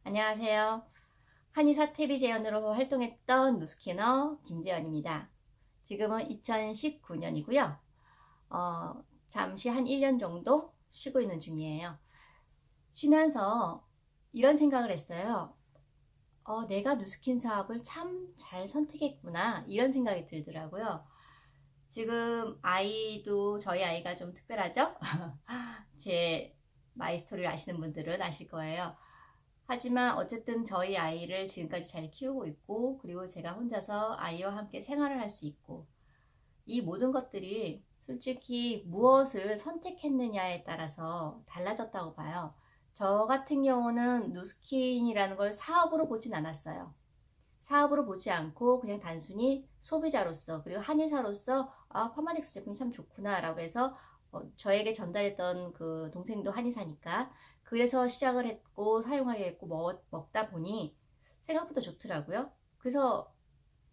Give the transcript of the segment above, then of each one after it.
안녕하세요. 한의사 TV 재연으로 활동했던 누스키너 김재연입니다. 지금은 2019년이고요. 잠시 한 1년 정도 쉬고 있는 중이에요. 쉬면서 이런 생각을 했어요. 내가 누스킨 사업을 참 잘 선택했구나. 이런 생각이 들더라고요. 지금 아이도 저희 아이가 좀 특별하죠? 제 마이스토리를 아시는 분들은 아실 거예요. 하지만 어쨌든 저희 아이를 지금까지 잘 키우고 있고, 그리고 제가 혼자서 아이와 함께 생활을 할 수 있고, 이 모든 것들이 솔직히 무엇을 선택했느냐에 따라서 달라졌다고 봐요. 저 같은 경우는 누스킨이라는 걸 사업으로 보진 않았어요. 사업으로 보지 않고 그냥 단순히 소비자로서, 그리고 한의사로서 파마덱스 제품이 참 좋구나 라고 해서 저에게 전달했던 그 동생도 한의사니까 그래서 시작을 했고 사용하게 됐고 먹다 보니 생각보다 좋더라고요. 그래서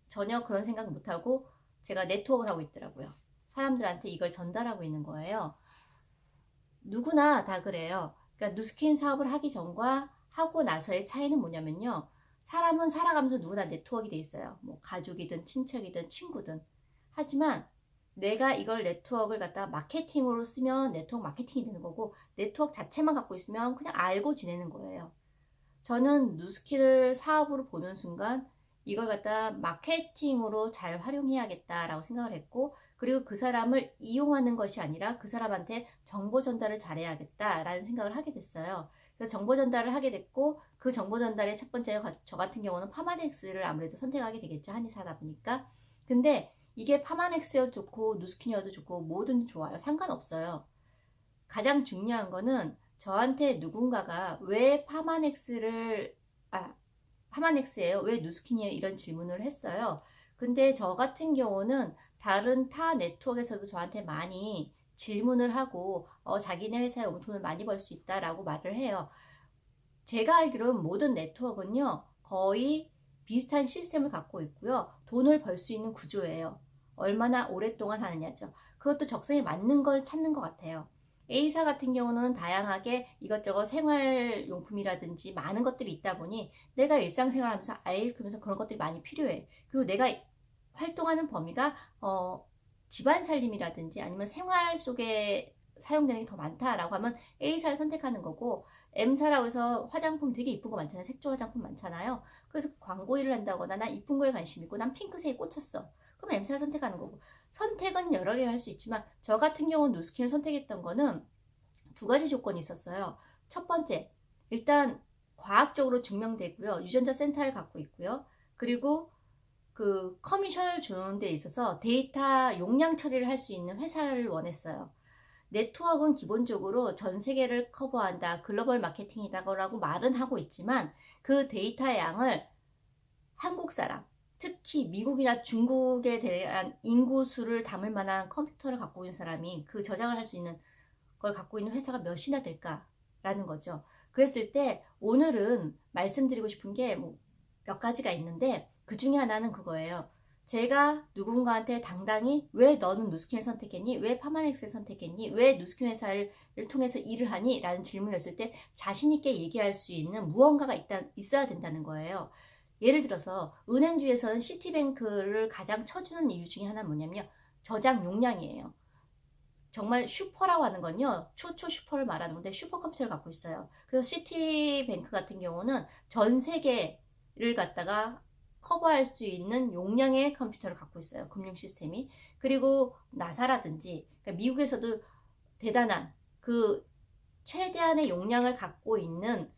전혀 그런 생각 못하고 제가 네트워크를 하고 있더라고요. 사람들한테 이걸 전달하고 있는 거예요. 누구나 다 그래요. 그러니까 누스킨 사업을 하기 전과 하고 나서의 차이는 뭐냐면요. 사람은 살아가면서 누구나 네트워크가 돼 있어요. 뭐 가족이든 친척이든 친구든. 하지만 내가 이걸 네트워크를 갖다가 마케팅으로 쓰면 네트워크 마케팅이 되는 거고, 네트워크 자체만 갖고 있으면 그냥 알고 지내는 거예요. 저는 누스키를 사업으로 보는 순간 이걸 갖다 마케팅으로 잘 활용해야겠다라고 생각을 했고, 그리고 그 사람을 이용하는 것이 아니라 그 사람한테 정보 전달을 잘해야겠다라는 생각을 하게 됐어요. 그래서 정보 전달을 하게 됐고, 그 정보 전달의 첫 번째가 저 같은 경우는 파마덱스를 아무래도 선택하게 되겠죠. 한의사다 보니까. 근데 이게 파마넥스여도 좋고 누스킨이어도 좋고 뭐든 좋아요. 상관없어요. 가장 중요한 거는 저한테 누군가가 왜 파마넥스예요? 왜 누스킨이에요? 이런 질문을 했어요. 근데 저 같은 경우는 다른 타 네트워크에서도 저한테 많이 질문을 하고 자기네 회사에 오면 돈을 많이 벌 수 있다라고 말을 해요. 제가 알기로는 모든 네트워크는요, 거의 비슷한 시스템을 갖고 있고요. 돈을 벌 수 있는 구조예요. 얼마나 오랫동안 하느냐죠. 그것도 적성에 맞는 걸 찾는 것 같아요. A사 같은 경우는 다양하게 이것저것 생활용품이라든지 많은 것들이 있다 보니 내가 일상생활하면서 아이 크면서 그런 것들이 많이 필요해. 그리고 내가 활동하는 범위가 집안 살림이라든지 아니면 생활 속에 사용되는 게 더 많다라고 하면 A사를 선택하는 거고, M사라고 해서 화장품 되게 이쁜 거 많잖아요. 색조 화장품 많잖아요. 그래서 광고 일을 한다거나 난 이쁜 거에 관심 있고 난 핑크색에 꽂혔어. 그럼 M사를 선택하는 거고. 선택은 여러 개 할 수 있지만 저 같은 경우는 누스킨을 선택했던 거는 두 가지 조건이 있었어요. 첫 번째, 일단 과학적으로 증명되고요. 유전자 센터를 갖고 있고요. 그리고 그 커미션을 주는 데 있어서 데이터 용량 처리를 할 수 있는 회사를 원했어요. 네트워크는 기본적으로 전 세계를 커버한다, 글로벌 마케팅이다라고 말은 하고 있지만 그 데이터의 양을 한국 사람, 특히 미국이나 중국에 대한 인구 수를 담을 만한 컴퓨터를 갖고 있는 사람이 그 저장을 할 수 있는 걸 갖고 있는 회사가 몇이나 될까라는 거죠. 그랬을 때 오늘은 말씀드리고 싶은 게 뭐 몇 가지가 있는데 그 중에 하나는 그거예요. 제가 누군가한테 당당히 왜 너는 누스킨을 선택했니? 왜 파마넥스를 선택했니? 왜 누스킨 회사를 통해서 일을 하니? 라는 질문을 했을 때 자신 있게 얘기할 수 있는 무언가가 있어야 된다는 거예요. 예를 들어서 은행주에서는 시티뱅크를 가장 쳐주는 이유 중에 하나는 뭐냐면요. 저장 용량이에요. 정말 슈퍼라고 하는 건요, 초초 슈퍼를 말하는 건데 슈퍼컴퓨터를 갖고 있어요. 그래서 시티뱅크 같은 경우는 전 세계를 갖다가 커버할 수 있는 용량의 컴퓨터를 갖고 있어요. 금융 시스템이. 그리고 나사라든지 그러니까 미국에서도 대단한 그 최대한의 용량을 갖고 있는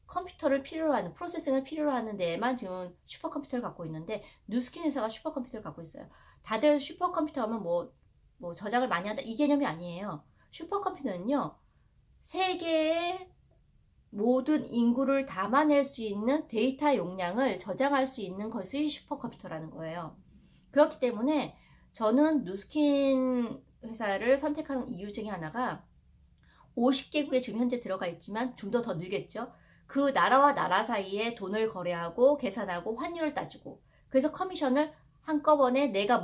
컴퓨터를 필요로 하는, 프로세싱을 필요로 하는 데에만 지금 슈퍼컴퓨터를 갖고 있는데 누스킨 회사가 슈퍼컴퓨터를 갖고 있어요. 다들 슈퍼컴퓨터 하면 뭐 저장을 많이 한다 이 개념이 아니에요. 슈퍼컴퓨터는요, 세계의 모든 인구를 담아낼 수 있는 데이터 용량을 저장할 수 있는 것이 슈퍼컴퓨터라는 거예요. 그렇기 때문에 저는 누스킨 회사를 선택하는 이유 중에 하나가 50개국에 지금 현재 들어가 있지만 좀 더 늘겠죠. 그 나라와 나라 사이에 돈을 거래하고 계산하고 환율을 따지고, 그래서 커미션을 한꺼번에 내가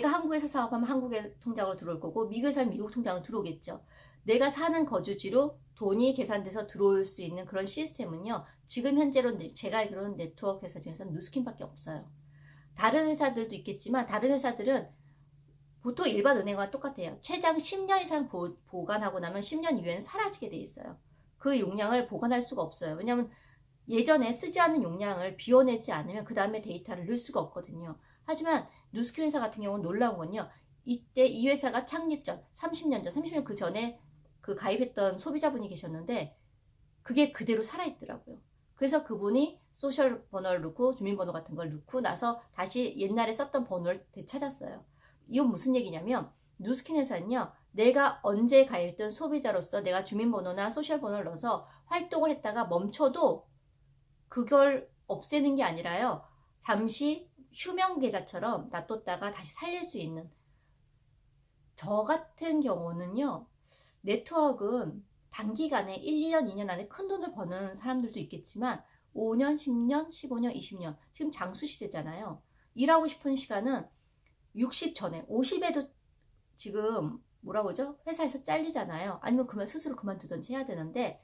한국에서 사업하면 한국의 통장으로 들어올 거고 미국에서 하면 미국 통장으로 들어오겠죠. 내가 사는 거주지로 돈이 계산돼서 들어올 수 있는 그런 시스템은요. 지금 현재로 제가 알기로는 네트워크 회사 중에서는 누스킨밖에 없어요. 다른 회사들도 있겠지만 다른 회사들은 보통 일반 은행과 똑같아요. 최장 10년 이상 보관하고 나면 10년 이후에는 사라지게 돼 있어요. 그 용량을 보관할 수가 없어요. 왜냐하면 예전에 쓰지 않는 용량을 비워내지 않으면 그 다음에 데이터를 넣을 수가 없거든요. 하지만 누스킨 회사 같은 경우는 놀라운 건요. 이때 이 회사가 창립 전, 30년 그 전에 그 가입했던 소비자분이 계셨는데 그게 그대로 살아있더라고요. 그래서 그분이 소셜 번호를 넣고 주민번호 같은 걸 넣고 나서 다시 옛날에 썼던 번호를 되찾았어요. 이건 무슨 얘기냐면 누스킨 회사는요. 내가 언제 가입했던 소비자로서 내가 주민번호나 소셜 번호를 넣어서 활동을 했다가 멈춰도 그걸 없애는 게 아니라요. 잠시 휴면 계좌처럼 놔뒀다가 다시 살릴 수 있는, 저 같은 경우는요. 네트워크는 단기간에 1, 2년, 2년 안에 큰 돈을 버는 사람들도 있겠지만 5년, 10년, 15년, 20년 지금 장수 시대잖아요. 일하고 싶은 시간은 60 전에 50에도 지금 뭐라 그러죠? 회사에서 잘리잖아요. 아니면 스스로 그만두든지 해야 되는데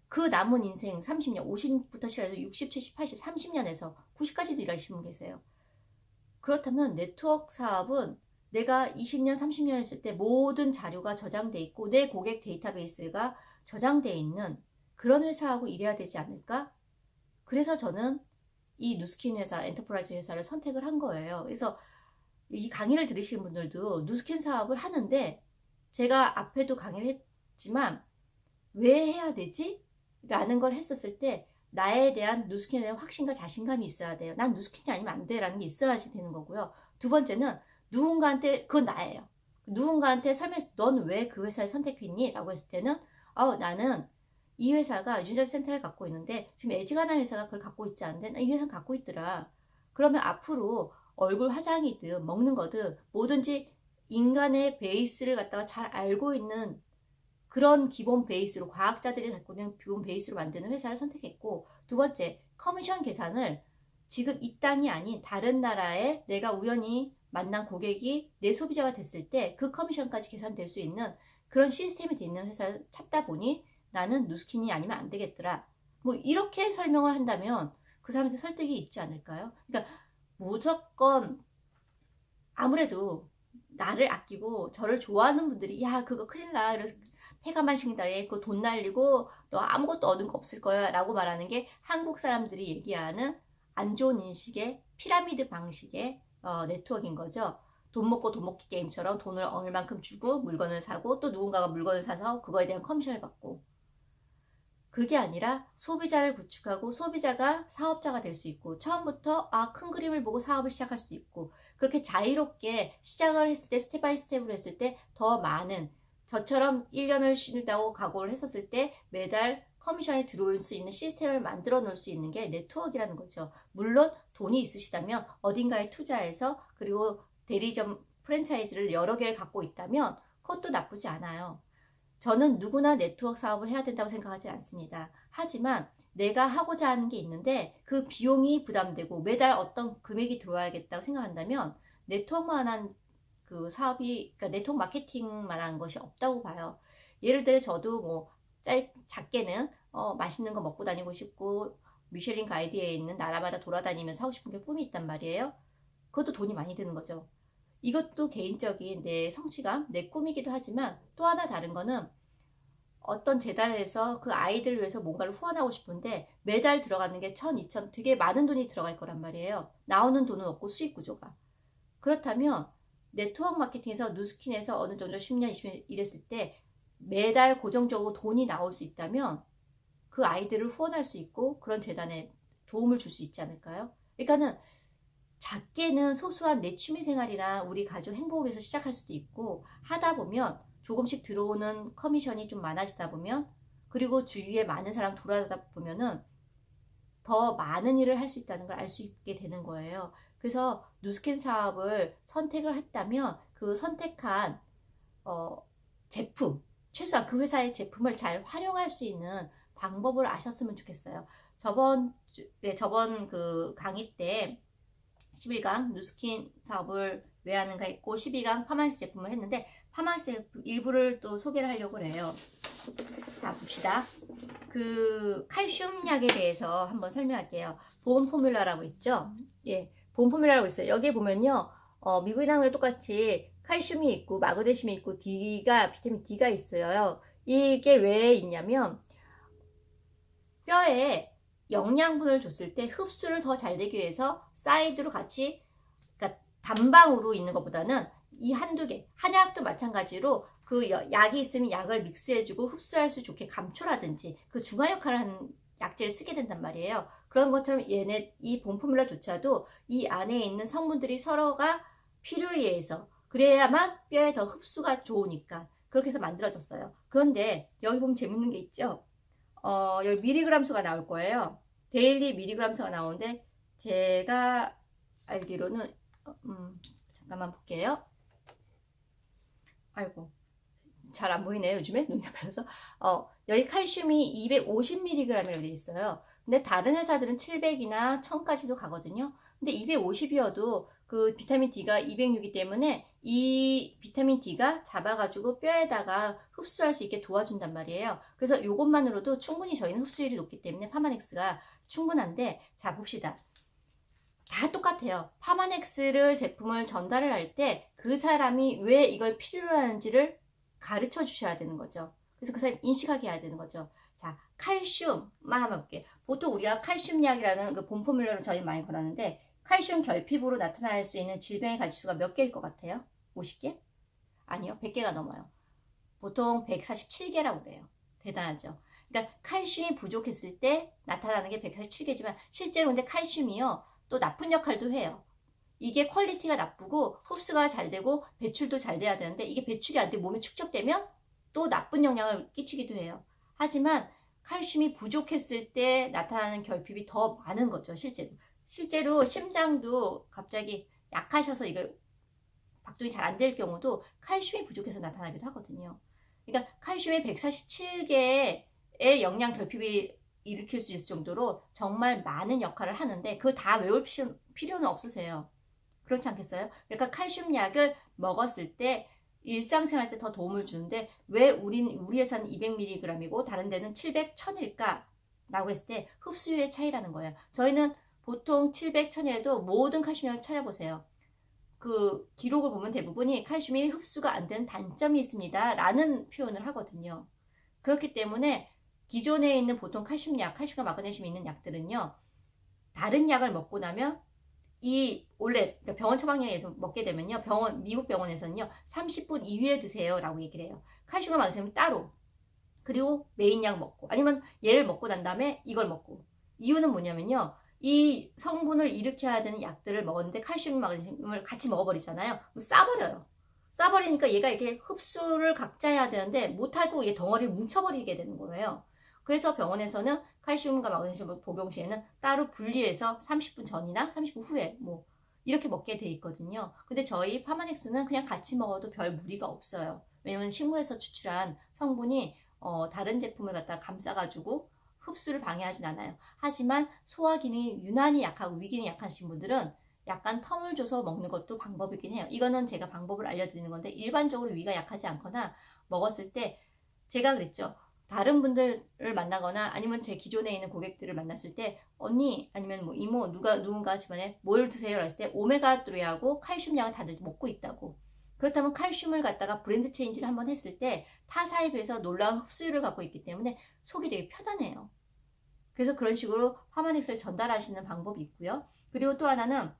그 남은 인생 30년, 50부터 시작해서 60, 70, 80, 30년에서 90까지도 일하시는 분 계세요. 그렇다면 네트워크 사업은 내가 20년, 30년 했을 때 모든 자료가 저장돼 있고 내 고객 데이터베이스가 저장돼 있는 그런 회사하고 일해야 되지 않을까? 그래서 저는 이 누스킨 회사, 엔터프라이즈 회사를 선택을 한 거예요. 그래서 이 강의를 들으시는 분들도 누스킨 사업을 하는데 제가 앞에도 강의를 했지만 왜 해야 되지? 라는 걸 했었을 때 나에 대한 누스킨에 대한 확신과 자신감이 있어야 돼요. 난 누스킨이 아니면 안 돼 라는 게 있어야지 되는 거고요. 두 번째는 누군가한테 그건 나예요. 누군가한테 설명해서 넌 왜 그 회사를 선택했니? 라고 했을 때는 나는 이 회사가 유저 센터를 갖고 있는데 지금 애지간한 회사가 그걸 갖고 있지 않은데 이 회사는 갖고 있더라. 그러면 앞으로 얼굴 화장이든 먹는 거든 뭐든지 인간의 베이스를 갖다가 잘 알고 있는 그런 기본 베이스로 과학자들이 갖고 있는 기본 베이스로 만드는 회사를 선택했고, 두 번째 커미션 계산을 지금 이 땅이 아닌 다른 나라에 내가 우연히 만난 고객이 내 소비자가 됐을 때 그 커미션까지 계산될 수 있는 그런 시스템이 돼 있는 회사를 찾다 보니 나는 누스킨이 아니면 안 되겠더라. 뭐 이렇게 설명을 한다면 그 사람한테 설득이 있지 않을까요? 그러니까 무조건 아무래도 나를 아끼고 저를 좋아하는 분들이 야 그거 큰일 나 이래서 폐가만 신다에 그 돈 날리고 너 아무것도 얻은 거 없을 거야 라고 말하는 게 한국 사람들이 얘기하는 안 좋은 인식의 피라미드 방식의 네트워크인 거죠. 돈 먹고 돈 먹기 게임처럼 돈을 얼만큼 주고 물건을 사고 또 누군가가 물건을 사서 그거에 대한 커미션을 받고, 그게 아니라 소비자를 구축하고 소비자가 사업자가 될 수 있고 처음부터 큰 그림을 보고 사업을 시작할 수도 있고 그렇게 자유롭게 시작을 했을 때 스텝 바이 스텝으로 했을 때 더 많은, 저처럼 1년을 쉰다고 각오를 했었을 때 매달 커미션이 들어올 수 있는 시스템을 만들어 놓을 수 있는 게 네트워크라는 거죠. 물론 돈이 있으시다면 어딘가에 투자해서 그리고 대리점 프랜차이즈를 여러 개를 갖고 있다면 그것도 나쁘지 않아요. 저는 누구나 네트워크 사업을 해야 된다고 생각하지 않습니다. 하지만 내가 하고자 하는 게 있는데 그 비용이 부담되고 매달 어떤 금액이 들어와야겠다고 생각한다면 네트워크만한 그 사업이, 그러니까 네트워크 마케팅만한 것이 없다고 봐요. 예를 들어 저도 뭐 작게는 맛있는 거 먹고 다니고 싶고 미쉐린 가이드에 있는 나라마다 돌아다니면서 하고 싶은 게 꿈이 있단 말이에요. 그것도 돈이 많이 드는 거죠. 이것도 개인적인 내 성취감, 내 꿈이기도 하지만 또 하나 다른 거는 어떤 재단에서 그 아이들을 위해서 뭔가를 후원하고 싶은데 매달 들어가는 게 1,000, 2,000 되게 많은 돈이 들어갈 거란 말이에요. 나오는 돈은 없고 수익 구조가. 그렇다면 네트워크 마케팅에서 누스킨에서 어느 정도 10년, 20년 일했을 때 매달 고정적으로 돈이 나올 수 있다면 그 아이들을 후원할 수 있고 그런 재단에 도움을 줄 수 있지 않을까요? 그러니까는 작게는 소소한 내 취미생활이나 우리 가족 행복을 위해서 시작할 수도 있고 하다 보면 조금씩 들어오는 커미션이 좀 많아지다 보면 그리고 주위에 많은 사람 돌아다니다 보면은 더 많은 일을 할 수 있다는 걸 알 수 있게 되는 거예요. 그래서 누스킨 사업을 선택을 했다면 그 선택한 제품, 최소한 그 회사의 제품을 잘 활용할 수 있는 방법을 아셨으면 좋겠어요. 저번 그 강의 때 11강 누스킨 사업을 왜 하는가 했고 12강 파마스 제품을 했는데 파마스 제품 일부를 또 소개를 하려고 해요. 자 봅시다. 봅시다. 그 칼슘 약에 대해서 한번 설명할게요. 보온 포뮬라라고 있죠? 예, 보온 포뮬라라고 있어요. 여기에 보면요, 미국이랑 똑같이 칼슘이 있고 마그네슘이 있고 비타민 D가 있어요. 이게 왜 있냐면 뼈에 영양분을 줬을 때 흡수를 더 잘 되기 위해서 사이드로 같이, 그러니까 단방으로 있는 것보다는 이 한두 개, 한약도 마찬가지로 그 약이 있으면 약을 믹스해주고 흡수할 수 좋게 감초라든지 그 중화 역할을 하는 약재를 쓰게 된단 말이에요. 그런 것처럼 이 본포뮬라조차도 이 안에 있는 성분들이 서로가 필요에 의해서 그래야만 뼈에 더 흡수가 좋으니까 그렇게 해서 만들어졌어요. 그런데 여기 보면 재밌는 게 있죠. 여기 미리그램 수가 나올 거예요. 데일리 미리그램 수가 나오는데 제가 알기로는 잠깐만 볼게요. 아이고 잘 안 보이네요. 요즘에 눈이 나빠서. 여기 칼슘이 250mg이라고 되어 있어요. 근데 다른 회사들은 700이나 1000까지도 가거든요. 근데 250이어도 그 비타민 D가 206이기 때문에 이 비타민 D가 잡아가지고 뼈에다가 흡수할 수 있게 도와준단 말이에요. 그래서 이것만으로도 충분히 저희는 흡수율이 높기 때문에 파마넥스가 충분한데, 자 봅시다. 다 똑같아요. 파마넥스를 제품을 전달을 할 때 그 사람이 왜 이걸 필요로 하는지를 가르쳐 주셔야 되는 거죠. 그래서 그 사람이 인식하게 해야 되는 거죠. 자, 칼슘만 한번 볼게요. 보통 우리가 칼슘 약이라는 그 본포뮬러로 저희 많이 권하는데, 칼슘 결핍으로 나타날 수 있는 질병의 가지수가 몇 개일 것 같아요? 50개? 아니요, 100개가 넘어요. 보통 147개라고 그래요. 대단하죠. 그러니까 칼슘이 부족했을 때 나타나는 게 147개지만 실제로 근데 칼슘이요, 또 나쁜 역할도 해요. 이게 퀄리티가 나쁘고 흡수가 잘 되고 배출도 잘 돼야 되는데 이게 배출이 안 돼 몸에 축적되면 또 나쁜 영향을 끼치기도 해요. 하지만 칼슘이 부족했을 때 나타나는 결핍이 더 많은 거죠. 실제로 심장도 갑자기 약하셔서 이거 박동이 잘 안 될 경우도 칼슘이 부족해서 나타나기도 하거든요. 그러니까 칼슘이 147개의 영양 결핍이 일으킬 수 있을 정도로 정말 많은 역할을 하는데 그거 다 외울 필요는 없으세요. 그렇지 않겠어요? 그러니까 칼슘 약을 먹었을 때 일상생활 때 더 도움을 주는데 왜 우리에서는 200mg이고 다른 데는 700, 1000일까? 라고 했을 때 흡수율의 차이라는 거예요. 저희는 보통 700, 1000이라도 모든 칼슘 약을 찾아보세요. 그 기록을 보면 대부분이 칼슘이 흡수가 안 되는 단점이 있습니다. 라는 표현을 하거든요. 그렇기 때문에 기존에 있는 보통 칼슘과 마그네슘이 있는 약들은요, 다른 약을 먹고 나면 원래 그러니까 병원 처방약에서 먹게 되면요, 미국 병원에서는요 30분 이후에 드세요 라고 얘기를 해요. 칼슘과 마그네슘 따로, 그리고 메인 약 먹고 아니면 얘를 먹고 난 다음에 이걸 먹고. 이유는 뭐냐면요, 이 성분을 일으켜야 되는 약들을 먹었는데 칼슘 마그네슘을 같이 먹어버리잖아요. 싸버려요. 싸버리니까 얘가 이렇게 흡수를 각자 해야 되는데 못하고 얘 덩어리를 뭉쳐버리게 되는 거예요. 그래서 병원에서는 칼슘과 마그네슘 복용 시에는 따로 분리해서 30분 전이나 30분 후에 뭐 이렇게 먹게 돼 있거든요. 근데 저희 파마넥스는 그냥 같이 먹어도 별 무리가 없어요. 왜냐면 식물에서 추출한 성분이 다른 제품을 갖다 감싸가지고 흡수를 방해하진 않아요. 하지만 소화 기능이 유난히 약하고 위 기능이 약하신 분들은 약간 텀을 줘서 먹는 것도 방법이긴 해요. 이거는 제가 방법을 알려드리는 건데 일반적으로 위가 약하지 않거나 먹었을 때 제가 그랬죠. 다른 분들을 만나거나 아니면 제 기존에 있는 고객들을 만났을 때 언니 아니면 뭐 이모 누군가 집안에 뭘 드세요? 했을 때 오메가3하고 칼슘약을 다들 먹고 있다고. 그렇다면 칼슘을 갖다가 브랜드 체인지를 한번 했을 때 타사에 비해서 놀라운 흡수율을 갖고 있기 때문에 속이 되게 편안해요. 그래서 그런 식으로 파마넥스를 전달하시는 방법이 있고요. 그리고 또 하나는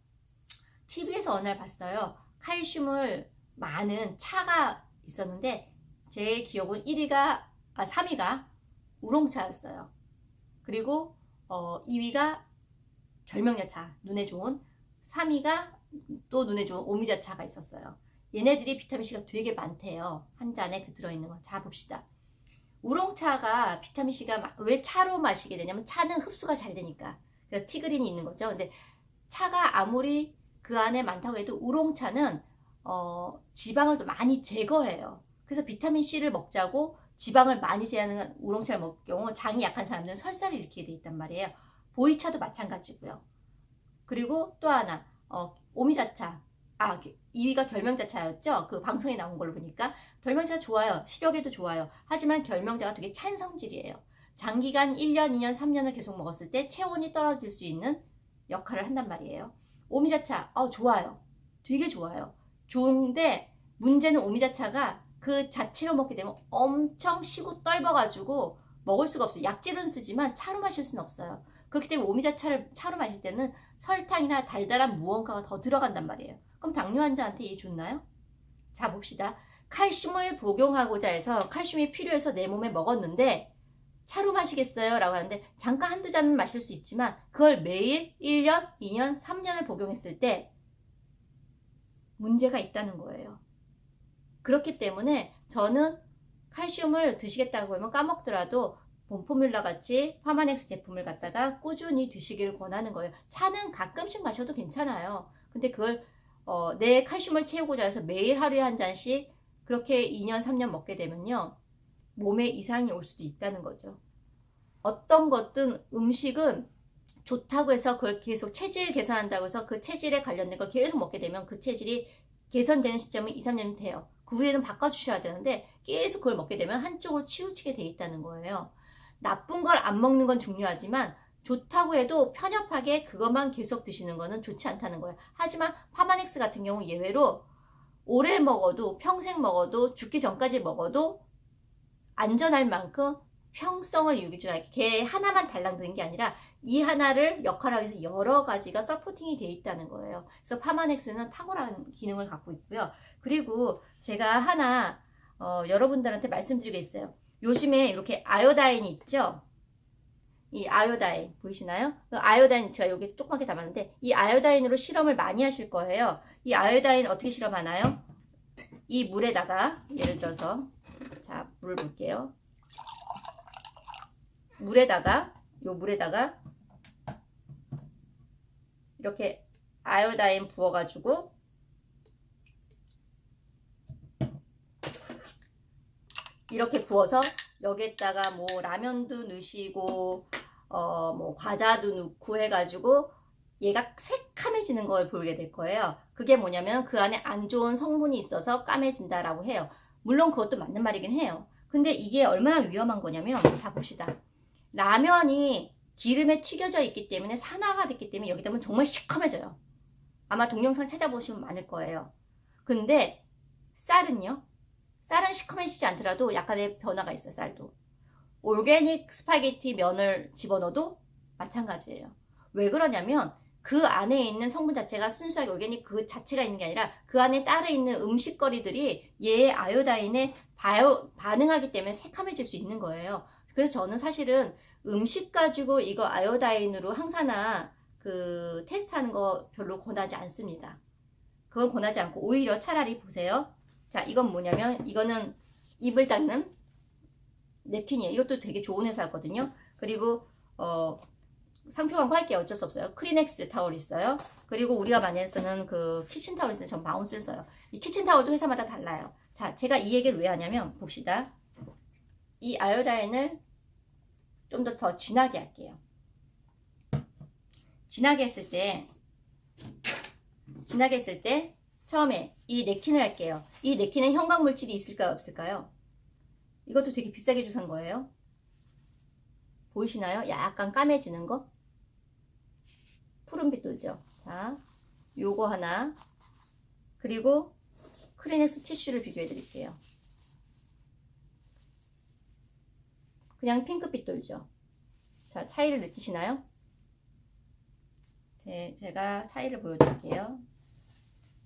TV에서 어느 날 봤어요. 칼슘을 많은 차가 있었는데 제 기억은 3위가 우롱차였어요. 그리고 2위가 결명야차, 눈에 좋은. 3위가 또 눈에 좋은 오미자차가 있었어요. 얘네들이 비타민C가 되게 많대요. 한 잔에 들어있는 거. 자, 봅시다. 우롱차가 비타민C가 왜 차로 마시게 되냐면 차는 흡수가 잘 되니까. 그러니까 티그린이 있는 거죠. 근데 차가 아무리 그 안에 많다고 해도 우롱차는 지방을 또 많이 제거해요. 그래서 비타민C를 먹자고 지방을 많이 제하는 우롱차를 먹을 경우 장이 약한 사람들은 설사를 일으키게 돼 있단 말이에요. 보이차도 마찬가지고요. 그리고 또 하나 오미자차. 2위가 결명자차였죠. 그 방송에 나온 걸로 보니까 결명자가 좋아요. 시력에도 좋아요. 하지만 결명자가 되게 찬 성질이에요. 장기간 1년, 2년, 3년을 계속 먹었을 때 체온이 떨어질 수 있는 역할을 한단 말이에요. 오미자차 좋아요. 되게 좋아요. 좋은데 문제는 오미자차가 그 자체로 먹게 되면 엄청 시고 떫어가지고 먹을 수가 없어요. 약재로는 쓰지만 차로 마실 수는 없어요. 그렇기 때문에 오미자차를 차로 마실 때는 설탕이나 달달한 무언가가 더 들어간단 말이에요. 그럼 당뇨 환자한테 이게 좋나요? 자, 봅시다. 칼슘을 복용하고자 해서 칼슘이 필요해서 내 몸에 먹었는데 차로 마시겠어요? 라고 하는데 잠깐 한두 잔은 마실 수 있지만 그걸 매일 1년, 2년, 3년을 복용했을 때 문제가 있다는 거예요. 그렇기 때문에 저는 칼슘을 드시겠다고 하면 까먹더라도 봄포뮬라 같이 파마넥스 제품을 갖다가 꾸준히 드시기를 권하는 거예요. 차는 가끔씩 마셔도 괜찮아요. 근데 그걸 내 칼슘을 채우고자 해서 매일 하루에 한 잔씩 그렇게 2년, 3년 먹게 되면요. 몸에 이상이 올 수도 있다는 거죠. 어떤 것든 음식은 좋다고 해서 그걸 계속 체질 개선한다고 해서 그 체질에 관련된 걸 계속 먹게 되면 그 체질이 개선되는 시점이 2, 3년이 돼요. 그 후에는 바꿔주셔야 되는데 계속 그걸 먹게 되면 한쪽으로 치우치게 돼 있다는 거예요. 나쁜 걸 안 먹는 건 중요하지만 좋다고 해도 편협하게 그것만 계속 드시는 거는 좋지 않다는 거예요. 하지만 파마넥스 같은 경우 예외로 오래 먹어도 평생 먹어도 죽기 전까지 먹어도 안전할 만큼 평성을 유지하게 걔 하나만 달랑 드는 게 아니라 이 하나를 역할하기 위해서 여러 가지가 서포팅이 돼 있다는 거예요. 그래서 파마넥스는 탁월한 기능을 갖고 있고요. 그리고 제가 하나 여러분들한테 말씀드리겠어요. 요즘에 이렇게 아요다인이 있죠. 이 아요다인 보이시나요? 그 아요다인 제가 여기 조그맣게 담았는데 이 아요다인으로 실험을 많이 하실 거예요. 이 아요다인 어떻게 실험하나요? 이 물에다가 예를 들어서 자 물을 볼게요. 물에다가 이렇게 아요다인 부어가지고 이렇게 부어서 여기에다가 뭐 라면도 넣으시고 뭐 과자도 넣고 해가지고 얘가 새카매지는 걸 보게 될 거예요. 그게 뭐냐면 그 안에 안 좋은 성분이 있어서 까매진다라고 해요. 물론 그것도 맞는 말이긴 해요. 근데 이게 얼마나 위험한 거냐면 자 봅시다. 라면이 기름에 튀겨져 있기 때문에 산화가 됐기 때문에 여기다 보면 정말 시커매져요. 아마 동영상 찾아보시면 많을 거예요. 근데 쌀은요? 쌀은 시커매지지 않더라도 약간의 변화가 있어요. 쌀도. 올게닉 스파게티 면을 집어넣어도 마찬가지예요. 왜 그러냐면 그 안에 있는 성분 자체가 순수하게 올게닉 그 자체가 있는 게 아니라 그 안에 따로 있는 음식거리들이 얘의 아요다인에 반응하기 때문에 새카매질 수 있는 거예요. 그래서 저는 사실은 음식 가지고 이거 아요다인으로 항산화 그 테스트하는 거 별로 권하지 않습니다. 그건 권하지 않고 오히려 차라리 보세요. 자, 이건 뭐냐면 이거는 입을 닦는 냅킨이에요. 이것도 되게 좋은 회사거든요. 그리고 상표 광고할게요. 어쩔 수 없어요. 크리넥스 타월 있어요. 그리고 우리가 많이 쓰는 그 키친타월 있어요. 전 바운스를 써요. 이 키친타월도 회사마다 달라요. 자, 제가 이 얘기를 왜 하냐면 봅시다. 이 아요다인을 좀 더 진하게 할게요. 진하게 했을 때 처음에 이 냅킨을 할게요. 이 냅킨에 형광물질이 있을까요? 없을까요? 이것도 되게 비싸게 주고 산 거예요. 보이시나요? 약간 까매지는 거? 푸른빛 돌죠? 자, 요거 하나. 그리고 크리넥스 티슈를 비교해 드릴게요. 그냥 핑크빛 돌죠? 자, 차이를 느끼시나요? 제가 차이를 보여드릴게요.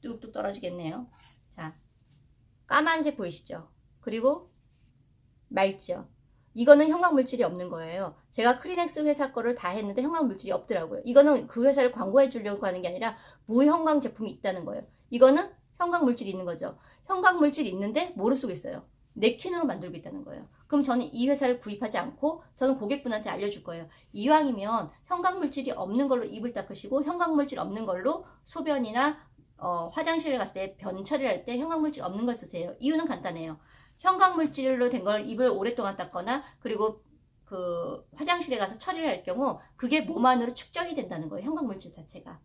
뚝뚝 떨어지겠네요. 자, 까만색 보이시죠? 그리고 맑죠? 이거는 형광물질이 없는 거예요. 제가 크리넥스 회사 거를 다 했는데 형광물질이 없더라고요. 이거는 그 회사를 광고해 주려고 하는 게 아니라 무형광 제품이 있다는 거예요. 이거는 형광물질이 있는 거죠. 형광물질이 있는데 뭐를 쓰고 있어요? 냅킨으로 만들고 있다는 거예요. 그럼 저는 이 회사를 구입하지 않고 저는 고객분한테 알려줄 거예요. 이왕이면 형광물질이 없는 걸로 입을 닦으시고 형광물질 없는 걸로 소변이나 화장실을 갔을 때 변 처리를 할 때 형광물질 없는 걸 쓰세요. 이유는 간단해요. 형광물질로 된 걸 입을 오랫동안 닦거나 그리고 그 화장실에 가서 처리를 할 경우 그게 몸 안으로 축적이 된다는 거예요. 형광물질 자체가.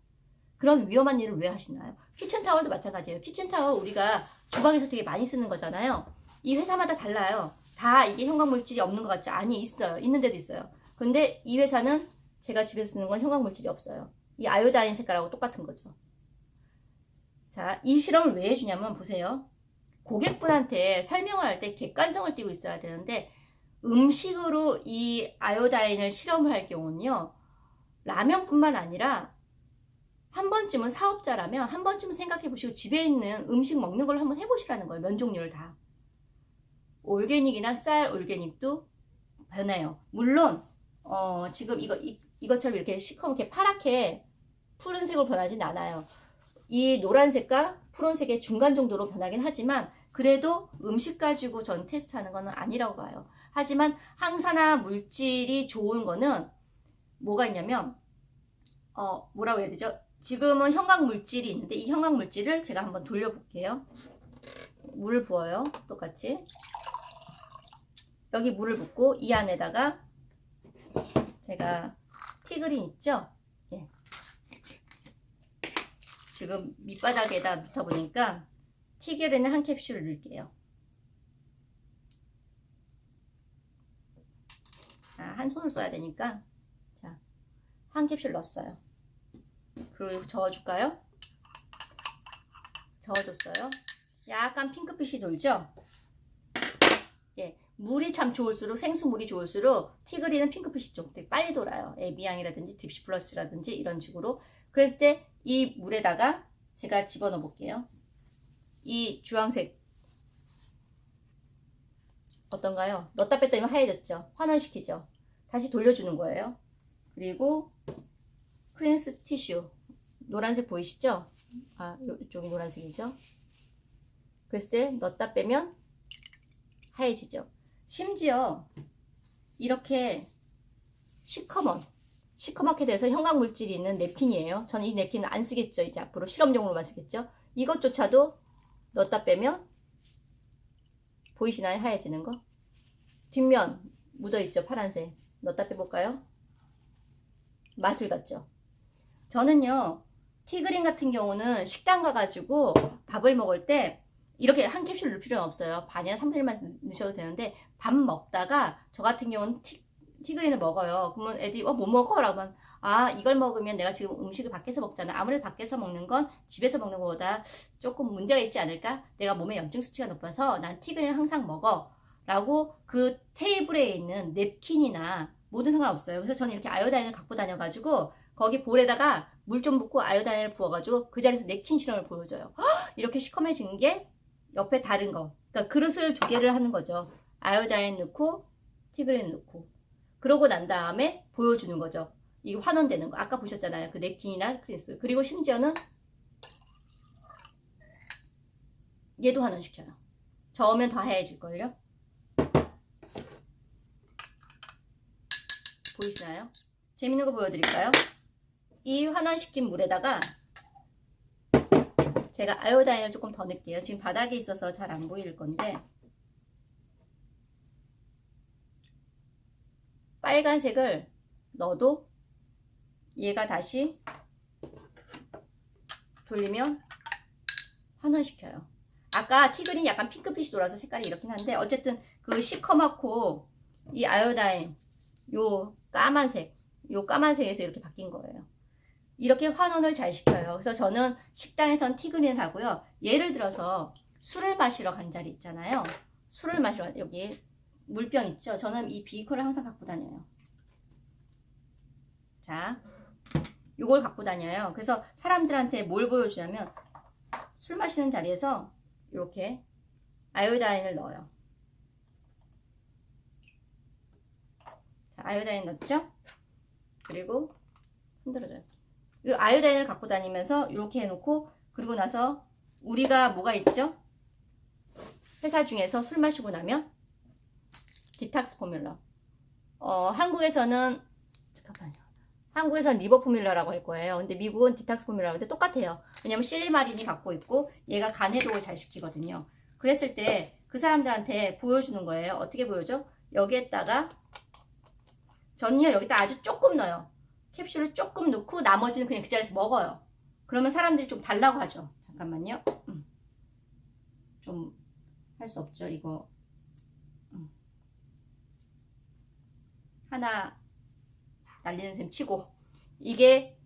그런 위험한 일을 왜 하시나요? 키친타월도 마찬가지예요. 키친타월 우리가 주방에서 되게 많이 쓰는 거잖아요. 이 회사마다 달라요. 다 이게 형광물질이 없는 것 같죠? 아니, 있어요. 있는 데도 있어요. 근데 이 회사는 제가 집에서 쓰는 건 형광물질이 없어요. 이 아요다인 색깔하고 똑같은 거죠. 자, 이 실험을 왜 해주냐면 보세요. 고객분한테 설명을 할 때 객관성을 띠고 있어야 되는데 음식으로 이 아요다인을 실험을 할 경우는요. 라면뿐만 아니라 한 번쯤은 사업자라면 한 번쯤은 생각해 보시고 집에 있는 음식 먹는 걸 한번 해보시라는 거예요. 면 종류를 다. 올게닉이나 쌀 올게닉도 변해요. 물론 지금 이것처럼 이렇게 시커멓게 파랗게 푸른색으로 변하진 않아요. 이 노란색과 푸른색의 중간 정도로 변하긴 하지만 그래도 음식 가지고 전 테스트하는 거는 아니라고 봐요. 하지만 항산화 물질이 좋은 거는 뭐가 있냐면 뭐라고 해야 되죠? 지금은 형광 물질이 있는데 이 형광 물질을 제가 한번 돌려볼게요. 물을 부어요. 똑같이 여기 물을 붓고 이 안에다가 제가 티그린 있죠? 예. 지금 밑바닥에다 놓다 보니까 티그린을 한 캡슐을 넣을게요. 한 손을 써야 되니까 자, 한 캡슐 넣었어요. 그리고 저어줄까요? 저어줬어요. 약간 핑크빛이 돌죠? 예, 물이 참 좋을수록 생수물이 좋을수록 티그린은 핑크빛이 좀 되게 빨리 돌아요. 에비앙이라든지 딥시 플러스라든지 이런 식으로. 그랬을 때 이 물에다가 제가 집어넣어 볼게요. 이 주황색 어떤가요? 넣었다 뺐다 하면 하얘졌죠? 환원시키죠? 다시 돌려주는 거예요. 그리고 클린스 티슈 노란색 보이시죠? 이쪽이 노란색이죠? 그랬을 때 넣었다 빼면 하얘지죠? 심지어 이렇게 시커멓게 돼서 형광물질이 있는 냅킨이에요. 저는 이 냅킨은 안 쓰겠죠. 이제 앞으로 실험용으로만 쓰겠죠. 이것조차도 넣었다 빼면 보이시나요? 하얘지는 거? 뒷면 묻어있죠? 파란색. 넣었다 빼볼까요? 마술 같죠? 저는요 티그린 같은 경우는 식당 가가지고 밥을 먹을 때 이렇게 한 캡슐 넣을 필요는 없어요. 반이나 3분의 1만 넣으셔도 되는데 밥 먹다가 저 같은 경우는 티그린을 먹어요. 그러면 애들이 뭐 먹어? 라고 하면 이걸 먹으면 내가 지금 음식을 밖에서 먹잖아. 아무래도 밖에서 먹는 건 집에서 먹는 것보다 조금 문제가 있지 않을까? 내가 몸에 염증 수치가 높아서 난 티그린을 항상 먹어 라고 그 테이블에 있는 냅킨이나 모든 상관없어요. 그래서 저는 이렇게 아요다인을 갖고 다녀가지고 거기 볼에다가 물 좀 붓고 아요다인을 부어가지고 그 자리에서 냅킨 실험을 보여줘요. 이렇게 시커매진 게 옆에 다른 거. 그러니까 그릇을 두 개를 하는 거죠. 아요다인 넣고 티그린 넣고. 그러고 난 다음에 보여주는 거죠. 이게 환원되는 거. 아까 보셨잖아요. 그 냅킨이나 클린스. 그리고 심지어는 얘도 환원시켜요. 저으면 더 하얘질걸요? 보이시나요? 재밌는 거 보여드릴까요? 이 환원시킨 물에다가 제가 아요다인을 조금 더 넣을게요. 지금 바닥에 있어서 잘 안 보일 건데 빨간색을 넣어도 얘가 다시 돌리면 환원시켜요. 아까 티그린이 약간 핑크빛이 돌아서 색깔이 이렇긴 한데 어쨌든 그 시커멓고 이 아요다인 요 까만색에서 이렇게 바뀐 거예요. 이렇게 환원을 잘 시켜요. 그래서 저는 식당에선 티그린을 하고요. 예를 들어서 술을 마시러 간 자리 있잖아요. 술을 마시러 여기 물병 있죠. 저는 이 비커를 항상 갖고 다녀요. 자, 요걸 갖고 다녀요. 그래서 사람들한테 뭘 보여주냐면 술 마시는 자리에서 이렇게 아요다인을 넣어요. 자, 아요다인 넣었죠? 그리고 흔들어줘요. 이 아요다인을 갖고 다니면서 이렇게 해놓고 그리고 나서 우리가 뭐가 있죠? 회사 중에서 술 마시고 나면 디탁스 포뮬러. 한국에서는 리버 포뮬러라고 할 거예요. 근데 미국은 디탁스 포뮬러라고 하는데 똑같아요. 왜냐면 실리마린이 갖고 있고 얘가 간 해독을 잘 시키거든요. 그랬을 때 그 사람들한테 보여주는 거예요. 어떻게 보여줘? 여기에다가 전요 여기다 아주 조금 넣어요. 캡슐을 조금 넣고 나머지는 그냥 그 자리에서 먹어요. 그러면 사람들이 좀 달라고 하죠. 잠깐만요. 좀 할 수 없죠. 이거 하나 날리는 셈 치고 이게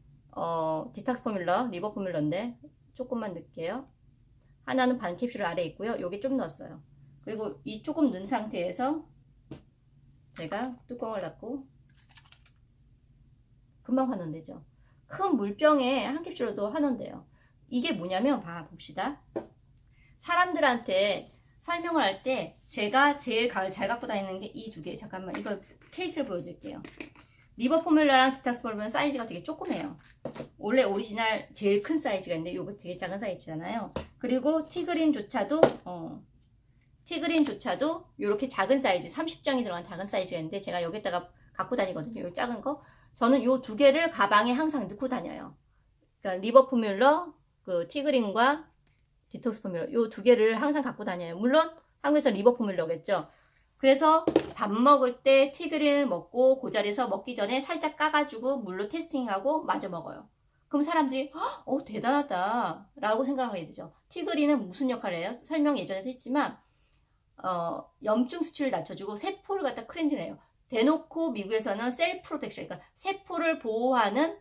디탁스 포뮬러, 리버 포뮬러인데 조금만 넣을게요. 하나는 반 캡슐 아래에 있고요. 여기 좀 넣었어요. 그리고 이 조금 넣은 상태에서 제가 뚜껑을 닫고 금방 환원 되죠. 큰 물병에 한 캡슐로도 환원 돼요. 이게 뭐냐면 봅시다. 사람들한테 설명을 할 때 제가 제일 잘 갖고 다니는 게 이 두 개. 잠깐만 이걸 케이스를 보여드릴게요. 리버 포뮬러랑 디탁스 포뮬러는 사이즈가 되게 조그매요. 원래 오리지널 제일 큰 사이즈가 있는데 요거 되게 작은 사이즈잖아요. 그리고 티그린조차도 이렇게 작은 사이즈 30장이 들어간 작은 사이즈가 있는데 제가 여기다가 갖고 다니거든요. 요 작은 거. 저는 요 두 개를 가방에 항상 넣고 다녀요. 그러니까 리버 포뮬러, 그 티그린과 디톡스 포뮬러 요 두 개를 항상 갖고 다녀요. 물론 한국에서 리버 포뮬러겠죠. 그래서 밥 먹을 때 티그린을 먹고 그 자리에서 먹기 전에 살짝 까가지고 물로 테스팅하고 마저 먹어요. 그럼 사람들이 대단하다 라고 생각하게 되죠. 티그린은 무슨 역할을 해요? 설명 예전에도 했지만 염증 수치를 낮춰주고 세포를 갖다 클렌징해요. 대놓고 미국에서는 셀 프로텍션, 그러니까 세포를 보호하는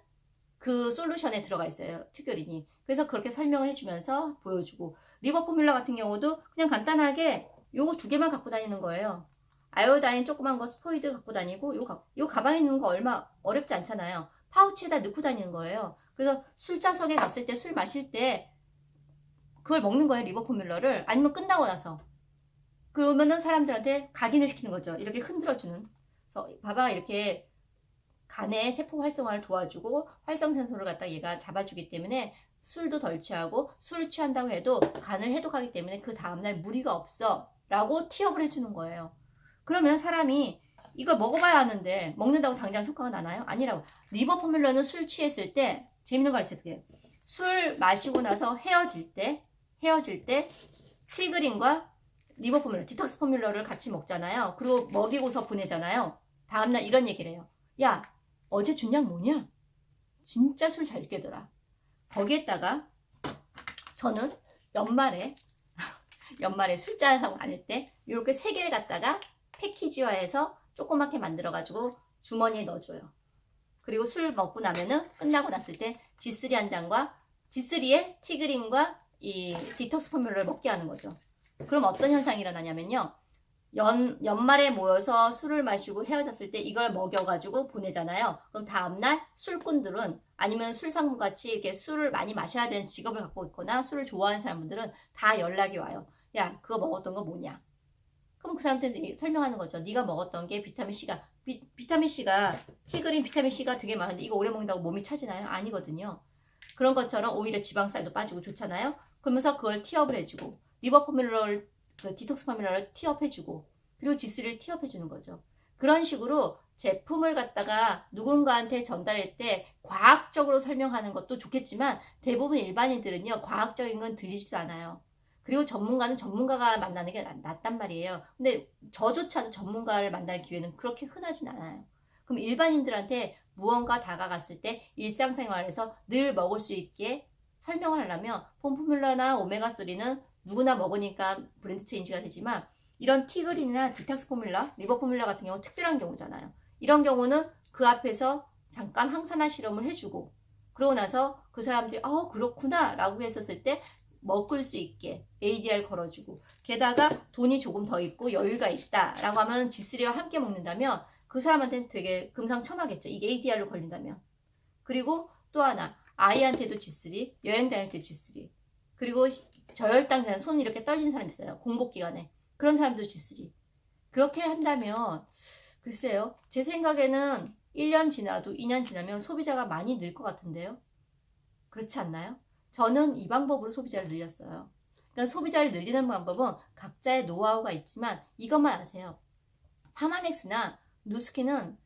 그 솔루션에 들어가 있어요. 티그린이. 그래서 그렇게 설명을 해주면서 보여주고 리버 포뮬러 같은 경우도 그냥 간단하게 요거 두 개만 갖고 다니는 거예요. 아이오다인 조그만 거 스포이드 갖고 다니고 요 가방에 있는 거 얼마 어렵지 않잖아요. 파우치에다 넣고 다니는 거예요. 그래서 술자석에 갔을 때 술 마실 때 그걸 먹는 거예요. 리버 포뮬러를. 아니면 끝나고 나서. 그러면은 사람들한테 각인을 시키는 거죠. 이렇게 흔들어주는. 그래서 봐봐 이렇게 간의 세포 활성화를 도와주고 활성산소를 갖다 얘가 잡아주기 때문에 술도 덜 취하고 술을 취한다고 해도 간을 해독하기 때문에 그 다음날 무리가 없어 라고 티업을 해주는 거예요. 그러면 사람이 이걸 먹어봐야 하는데 먹는다고 당장 효과가 나나요? 아니라고. 리버 포뮬러는 술 취했을 때 재밌는 거 가르쳐드릴게요. 술 마시고 나서 헤어질 때 티그린과 리버 포뮬러, 디톡스 포뮬러를 같이 먹잖아요. 그리고 먹이고서 보내잖아요. 다음날 이런 얘기를 해요. 야, 어제 준 약 뭐냐? 진짜 술 잘 깨더라. 거기에다가 저는 연말에 술자상 아닐 때 이렇게 세 개를 갖다가 패키지화해서 조그맣게 만들어가지고 주머니에 넣어줘요. 그리고 술 먹고 나면은 끝나고 났을 때 G3 한 잔과 G3에 티그린과 이 디톡스 포뮬러를 먹게 하는 거죠. 그럼 어떤 현상이 일어나냐면요. 연말에 모여서 술을 마시고 헤어졌을 때 이걸 먹여가지고 보내잖아요. 그럼 다음날 술꾼들은 아니면 술상무같이 이렇게 술을 많이 마셔야 되는 직업을 갖고 있거나 술을 좋아하는 사람들은 다 연락이 와요. 야, 그거 먹었던 거 뭐냐? 그럼 그 사람한테 설명하는 거죠. 네가 먹었던 게 비타민C가 티그린 비타민C가 되게 많은데 이거 오래 먹는다고 몸이 차지나요? 아니거든요. 그런 것처럼 오히려 지방살도 빠지고 좋잖아요. 그러면서 그걸 티업을 해주고 리버 포뮬러를 그 디톡스 포뮬러를 티업해주고 그리고 G3를 티업해주는 거죠. 그런 식으로 제품을 갖다가 누군가한테 전달할 때 과학적으로 설명하는 것도 좋겠지만 대부분 일반인들은요 과학적인 건 들리지도 않아요. 그리고 전문가는 전문가가 만나는 게 낫단 말이에요. 근데 저조차도 전문가를 만날 기회는 그렇게 흔하진 않아요. 그럼 일반인들한테 무언가 다가갔을 때 일상생활에서 늘 먹을 수 있게 설명을 하려면 폼포뮬러나 오메가3는 누구나 먹으니까 브랜드 체인지가 되지만 이런 티그린이나 디탁스 포뮬러, 리버 포뮬러 같은 경우 특별한 경우잖아요. 이런 경우는 그 앞에서 잠깐 항산화 실험을 해주고 그러고 나서 그 사람들이 그렇구나 라고 했었을 때 먹을 수 있게 ADR 걸어주고 게다가 돈이 조금 더 있고 여유가 있다 라고 하면 G3와 함께 먹는다면 그 사람한테는 되게 금상첨화겠죠. 이게 ADR로 걸린다면. 그리고 또 하나 아이한테도 G3, 여행 다닐 때 G3 그리고 저혈당 손 이렇게 떨리는 사람 있어요. 공복 기간에. 그런 사람도 G3. 그렇게 한다면 글쎄요. 제 생각에는 1년 지나도 2년 지나면 소비자가 많이 늘 것 같은데요. 그렇지 않나요? 저는 이 방법으로 소비자를 늘렸어요. 그러니까 소비자를 늘리는 방법은 각자의 노하우가 있지만 이것만 아세요. 파마넥스나 누스킨은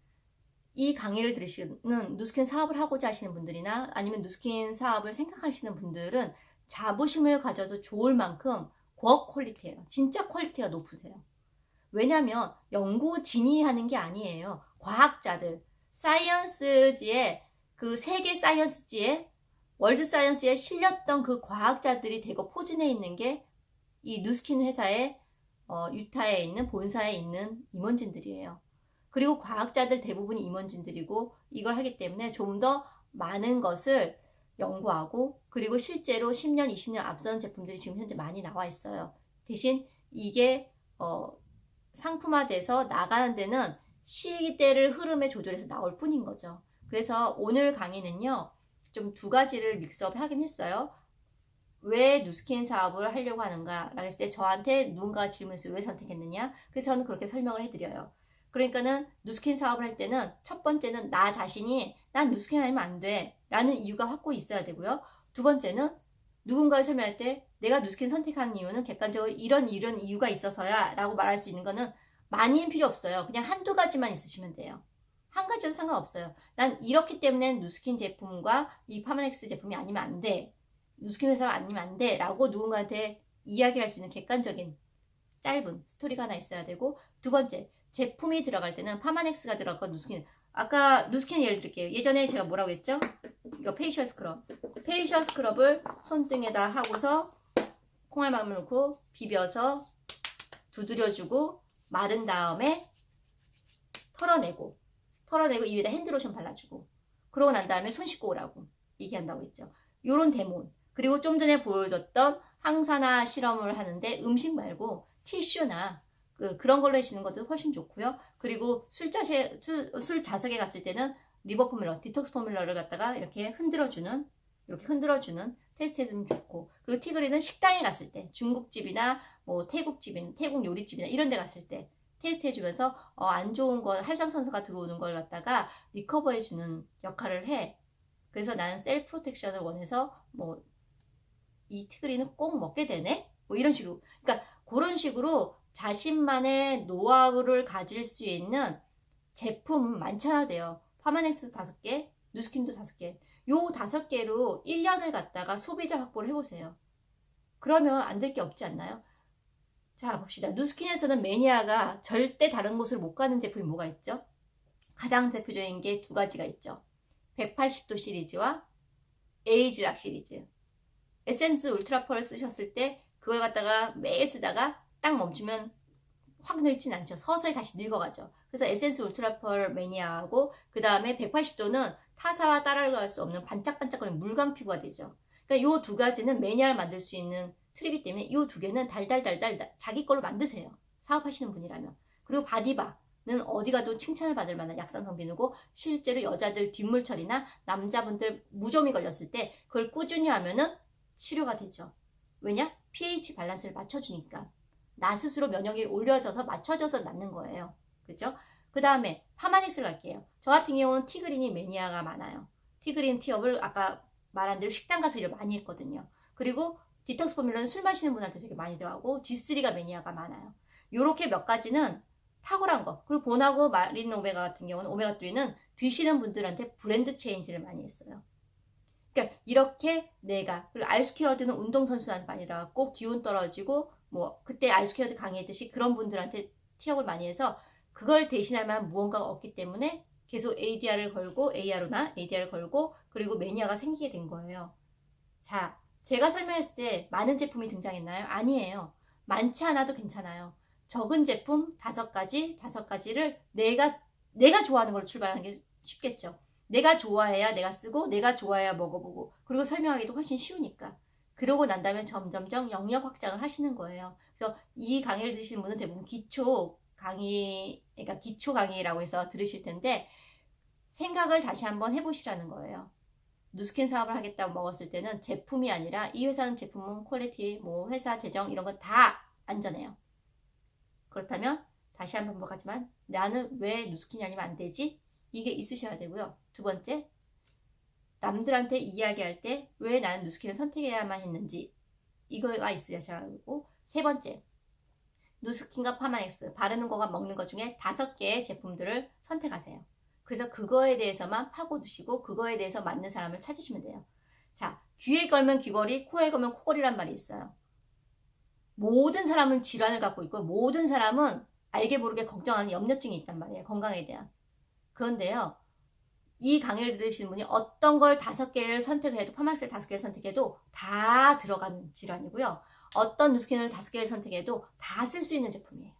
이 강의를 들으시는 누스킨 사업을 하고자 하시는 분들이나 아니면 누스킨 사업을 생각하시는 분들은 자부심을 가져도 좋을 만큼 고퀄리티예요. 진짜 퀄리티가 높으세요. 왜냐하면 연구진이 하는 게 아니에요. 과학자들, 사이언스지의 그 세계 사이언스지의 월드사이언스에 실렸던 그 과학자들이 대거 포진해 있는 게 이 누스킨 회사의 유타에 있는 본사에 있는 임원진들이에요. 그리고 과학자들 대부분이 임원진들이고 이걸 하기 때문에 좀 더 많은 것을 연구하고 그리고 실제로 10년, 20년 앞선 제품들이 지금 현재 많이 나와 있어요. 대신 이게 상품화돼서 나가는 데는 시대를 흐름에 조절해서 나올 뿐인 거죠. 그래서 오늘 강의는요, 좀 두 가지를 믹스업 하긴 했어요. 왜 누스킨 사업을 하려고 하는가? 라고 했을 때 저한테 누군가가 질문했어요. 왜 선택했느냐? 그래서 저는 그렇게 설명을 해드려요. 그러니까는 누스킨 사업을 할 때는 첫 번째는 나 자신이 난 누스킨 아니면 안 돼. 라는 이유가 확고히 있어야 되고요. 두 번째는 누군가를 설명할 때 내가 누스킨 선택한 이유는 객관적으로 이런 이유가 있어서야 라고 말할 수 있는 거는 많이는 필요 없어요. 그냥 한두 가지만 있으시면 돼요. 한 가지도 상관없어요. 난 이렇기 때문에 누스킨 제품과 이 파마넥스 제품이 아니면 안 돼. 누스킨 회사가 아니면 안 돼. 라고 누군가한테 이야기를 할 수 있는 객관적인 짧은 스토리가 하나 있어야 되고 두 번째, 제품이 들어갈 때는 파마넥스가 들어갔고 누스킨. 아까 누스킨 예를 들게요. 예전에 제가 뭐라고 했죠? 이거 페이셜 스크럽. 페이셜 스크럽을 손등에다 하고서 콩알맘을 넣고 비벼서 두드려주고 마른 다음에 털어내고 이 위에다 핸드로션 발라주고 그러고 난 다음에 손 씻고 오라고 얘기한다고 했죠. 요런 데몬. 그리고 좀 전에 보여줬던 항산화 실험을 하는데 음식 말고 티슈나 그런 걸로 해주는 것도 훨씬 좋고요. 그리고 술 자석에 갔을 때는 리버 포뮬러, 디톡스 포뮬러를 갖다가 이렇게 흔들어주는 테스트 해주면 좋고, 그리고 티그리는 식당에 갔을 때 중국집이나 뭐 태국 요리집이나 이런 데 갔을 때 테스트 해주면서 안 좋은 거 활성산소가 들어오는 걸 갖다가 리커버 해주는 역할을 해. 그래서 나는 셀 프로텍션을 원해서 뭐 이 티그리는 꼭 먹게 되네? 뭐 이런 식으로. 그러니까 그런 식으로 자신만의 노하우를 가질 수 있는 제품 많잖아 돼요. 파마넥스도 5개, 누스킨도 5개. 요 5개로 1년을 갖다가 소비자 확보를 해보세요. 그러면 안 될 게 없지 않나요? 자, 봅시다. 누스킨에서는 매니아가 절대 다른 곳을 못 가는 제품이 뭐가 있죠? 가장 대표적인 게 두 가지가 있죠. 180도 시리즈와 에이즈락 시리즈. 에센스 울트라펄을 쓰셨을 때 그걸 갖다가 매일 쓰다가 딱 멈추면 확 늙진 않죠. 서서히 다시 늙어가죠. 그래서 에센스 울트라펄 매니아하고 그 다음에 180도는 타사와 따라갈 수 없는 반짝반짝거리는 물광 피부가 되죠. 그러니까 요 두 가지는 매니아를 만들 수 있는 틀이기 때문에 요 두 개는 달달달달 자기 걸로 만드세요. 사업하시는 분이라면. 그리고 바디바는 어디 가도 칭찬을 받을 만한 약산성 비누고 실제로 여자들 뒷물 처리나 남자분들 무좀이 걸렸을 때 그걸 꾸준히 하면은 치료가 되죠. 왜냐? pH 밸런스를 맞춰주니까. 나 스스로 면역이 올려져서 맞춰져서 낫는 거예요. 그죠? 그 다음에 파마넥스를 갈게요. 저 같은 경우는 티그린이 매니아가 많아요. 티그린 티업을 아까 말한 대로 식당 가서 일을 많이 했거든요. 그리고 디톡스 포뮬러는 술 마시는 분한테 되게 많이 들어가고 G3가 매니아가 많아요. 요렇게 몇 가지는 탁월한 거. 그리고 본하고 마린 오메가 같은 경우는 오메가3는 드시는 분들한테 브랜드 체인지를 많이 했어요. 그러니까 이렇게 내가 그리고 아이스퀘어드는 운동선수한테 많이 들어갔고 기운 떨어지고 뭐 그때 아이스퀘어드 강의했듯이 그런 분들한테 티업을 많이 해서 그걸 대신할 만한 무언가가 없기 때문에 계속 ADR을 걸고 ADR을 걸고 그리고 매니아가 생기게 된 거예요. 자, 제가 설명했을 때 많은 제품이 등장했나요? 아니에요. 많지 않아도 괜찮아요. 적은 제품 5가지를 내가 좋아하는 걸로 출발하는 게 쉽겠죠. 내가 좋아해야 내가 쓰고 내가 좋아해야 먹어보고 그리고 설명하기도 훨씬 쉬우니까. 그러고 난 다음에 점점점 영역 확장을 하시는 거예요. 그래서 이 강의를 들으시는 분은 대부분 그러니까 기초 강의라고 해서 들으실 텐데 생각을 다시 한번 해보시라는 거예요. 누스킨 사업을 하겠다고 먹었을 때는 제품이 아니라 이 회사는 제품은 퀄리티, 뭐 회사 재정 이런 거 다 안전해요. 그렇다면 다시 한번 반복하지만 나는 왜 누스킨이 아니면 안 되지? 이게 있으셔야 되고요. 두 번째, 남들한테 이야기할 때 왜 나는 누스킨을 선택해야만 했는지 이거가 있으셔야 하고 세 번째, 누스킨과 파마넥스 바르는 거가 먹는 것 중에 5개의 제품들을 선택하세요. 그래서 그거에 대해서만 파고드시고 그거에 대해서 맞는 사람을 찾으시면 돼요. 자, 귀에 걸면 귀걸이, 코에 걸면 코걸이란 말이 있어요. 모든 사람은 질환을 갖고 있고 모든 사람은 알게 모르게 걱정하는 염려증이 있단 말이에요. 건강에 대한. 그런데요. 이 강의를 들으시는 분이 어떤 걸 5개를 선택을 해도, 파마엑스를 5개를 선택해도 다 들어가는 질환이고요. 어떤 누스킨을 5개를 선택해도 다 쓸 수 있는 제품이에요.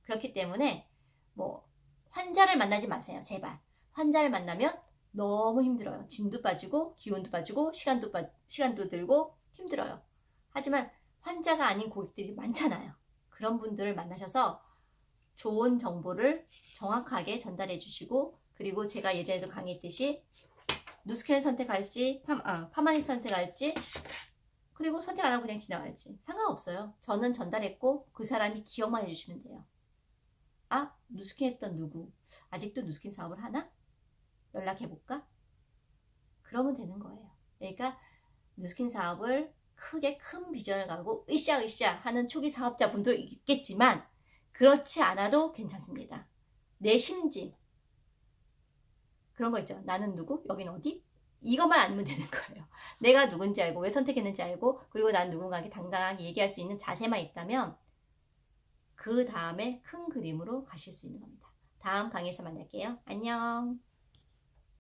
그렇기 때문에 뭐 환자를 만나지 마세요. 제발. 환자를 만나면 너무 힘들어요. 진도 빠지고 기운도 빠지고 시간도 들고 힘들어요. 하지만 환자가 아닌 고객들이 많잖아요. 그런 분들을 만나셔서 좋은 정보를 정확하게 전달해 주시고, 그리고 제가 예전에도 강의했듯이 누스킨을 선택할지 파마닉스 선택할지, 그리고 선택 안 하고 그냥 지나갈지 상관없어요. 저는 전달했고 그 사람이 기억만 해주시면 돼요. 아, 누스킨 했던 누구 아직도 누스킨 사업을 하나? 연락해볼까? 그러면 되는 거예요. 그러니까 누스킨 사업을 크게 큰 비전을 가지고 으쌰으쌰 하는 초기 사업자분도 있겠지만 그렇지 않아도 괜찮습니다. 내 심지 그런 거 있죠. 나는 누구? 여긴 어디? 이것만 아니면 되는 거예요. 내가 누군지 알고 왜 선택했는지 알고, 그리고 난 누군가에게 당당하게 얘기할 수 있는 자세만 있다면 그 다음에 큰 그림으로 가실 수 있는 겁니다. 다음 강의에서 만날게요. 안녕.